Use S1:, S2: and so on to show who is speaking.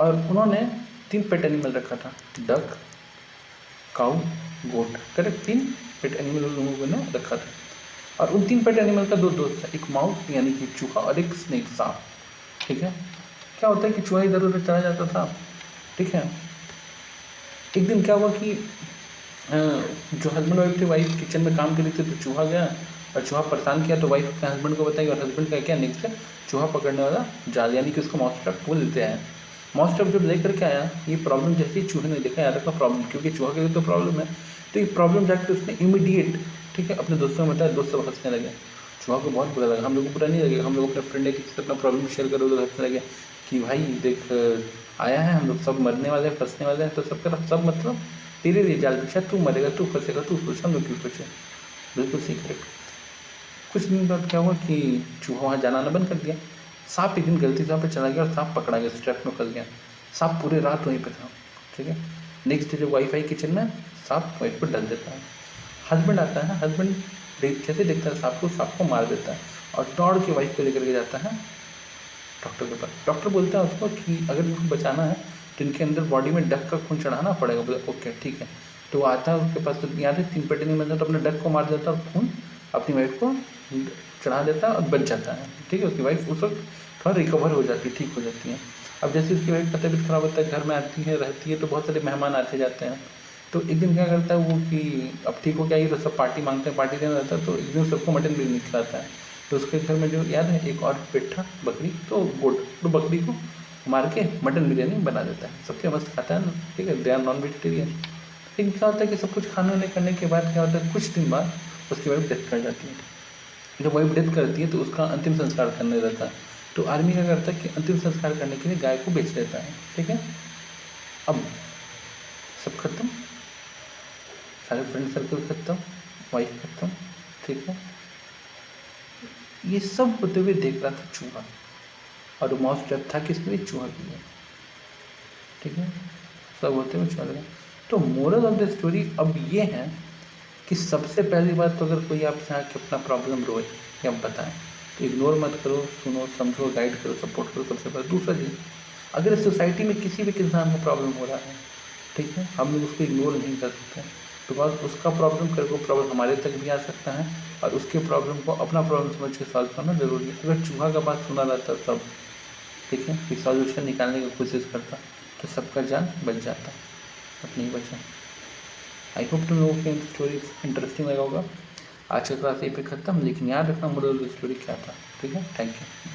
S1: और उन्होंने 3 pet animal रखा था, डक, काऊ, गोट, करेक्ट। 3 पेट एनिमल उन लोगों ने रखा था। और उन 3 पेट एनिमल का 2 दोस्त था, एक माउस यानी कि चूहा और एक स्नेक, सांप। ठीक है। क्या होता है कि चूहा इधर उधर चला जाता था। ठीक है। एक दिन क्या हुआ कि जो हस्बैंड वाइफ थे, वाइफ किचन में काम कर रही थी, तो चूहा गया और चूहा परेशान किया, तो वाइफ अपने हस्बैंड को बताई और हस्बैंड का क्या नेक्स्ट चूहा पकड़ने वाला जाल यानी कि उसको माउस ट्रैप वो लेते आया। माउस ट्रैप जब लेकर के आया, ये प्रॉब्लम जैसे ही चूहे ने देखा, याद रखना प्रॉब्लम, क्योंकि चूहा के लिए तो प्रॉब्लम है, तो ये प्रॉब्लम जाकर उसने इमीडिएट, ठीक है, अपने दोस्तों में बताया, दोस्त सब हंसने लगे। चूहा को बहुत बुरा लगा, हम लोग को बुरा नहीं लगेगा, हम लोग अपने फ्रेंड है किसी से अपना प्रॉब्लम शेयर करो तो हंसने लगे कि भाई देख आया है, हम लोग सब मरने वाले हैं, फंसने वाले हैं, तो सब तरफ सब मतलब तेरे लिए जाल बिछा, तू मरेगा, तू फंसेगा, तू सोच, हम लोग क्यों सोचे। बिल्कुल सही, करेक्ट। कुछ दिन बाद क्या हुआ कि चूहा वहाँ जाना आना बंद कर दिया। सांप एक दिन गलती से वहाँ पे चला गया और सांप पकड़ा गया, ट्रैप में फंस गया। सांप पूरे रात वहीं पे था। ठीक है। नेक्स्ट डे जब वाईफाई किचन में, सांप वाइफ को डाल देता है। हस्बैंड आता है, हस्बैंड जैसे देखता है सांप को मार देता है और दौड़ के वाइफ को लेकर के जाता है डॉक्टर के पास। डॉक्टर बोलता है उसको कि अगर इनको बचाना है तो इनके अंदर बॉडी में डक का खून चढ़ाना पड़ेगा। बोले ओके ठीक है। तो वो आता है उसके पास, तो याद है 3 पेटे नहीं मिलता, तो अपने डक को मार देता है और खून अपनी वाइफ को चढ़ा देता है और बच जाता है। ठीक है। उसकी वाइफ उस वक्त थोड़ा रिकवर हो जाती है, ठीक हो जाती है। अब जैसे उसकी वाइफ का तबीयत खराब होता है, घर में आती है, रहती है, तो बहुत सारे मेहमान आते जाते हैं। तो एक दिन क्या करता है वो कि अब ठीक हो गया, ये तो सब पार्टी मांगते हैं, पार्टी देना रहता है, तो एक दिन सबको मटन बिरयानी खिलाता है। तो उसके घर में जो याद है एक और पेट था, बकरी, तो गोट, तो बकरी को मार के मटन बिरयानी बना देता है, सबके मस्त खाता है ना। ठीक है। They are non vegetarian. लेकिन क्या होता है कि सब कुछ खाने वाने करने के बाद क्या होता है, कुछ दिन बाद उसकी वाइफ डेथ कर जाती है। जब वाइफ डेथ करती है तो उसका अंतिम संस्कार करने रहता है। तो आर्मी क्या करता है कि अंतिम संस्कार करने के लिए गाय को बेच देता है। ठीक है। अब सब खत्म, सारे फ्रेंड सर्कल खत्म, वाइफ खत्म। ठीक है। ये सब होते हुए देख रहा था चूहा, और माउस ट्रैप था किसके लिए, चूहा के लिए। ठीक है। सब होते हुए चूहा लगा। तो मोरल ऑफ द स्टोरी अब ये है कि सबसे पहली बात तो अगर कोई आपसे आके अपना प्रॉब्लम रोए या बताएं तो इग्नोर मत करो, सुनो, समझो, गाइड करो, सपोर्ट करो सबसे पहले। दूसरा चीज़, अगर सोसाइटी में किसी भी इंसान को प्रॉब्लम हो रहा है, ठीक है, हम लोग उसको इग्नोर नहीं कर सकते, बिकॉज उसका प्रॉब्लम कर को प्रॉब्लम हमारे तक भी आ सकता है, और उसके प्रॉब्लम को अपना प्रॉब्लम समझ के सॉल्व करना जरूरी है। अगर चूहा का बात सुना रहता सब, ठीक है, कि सॉल्यूशन निकालने की कोशिश करता, तो सबका जान बच जाता, अपनी ही बचा। आई होप तुम लोगों की स्टोरी इंटरेस्टिंग लगा होगा। आज का क्लास यहीं पे खत्म, लेकिन याद रखना मोरल ऑफ द स्टोरी क्या था। ठीक है। Thank you.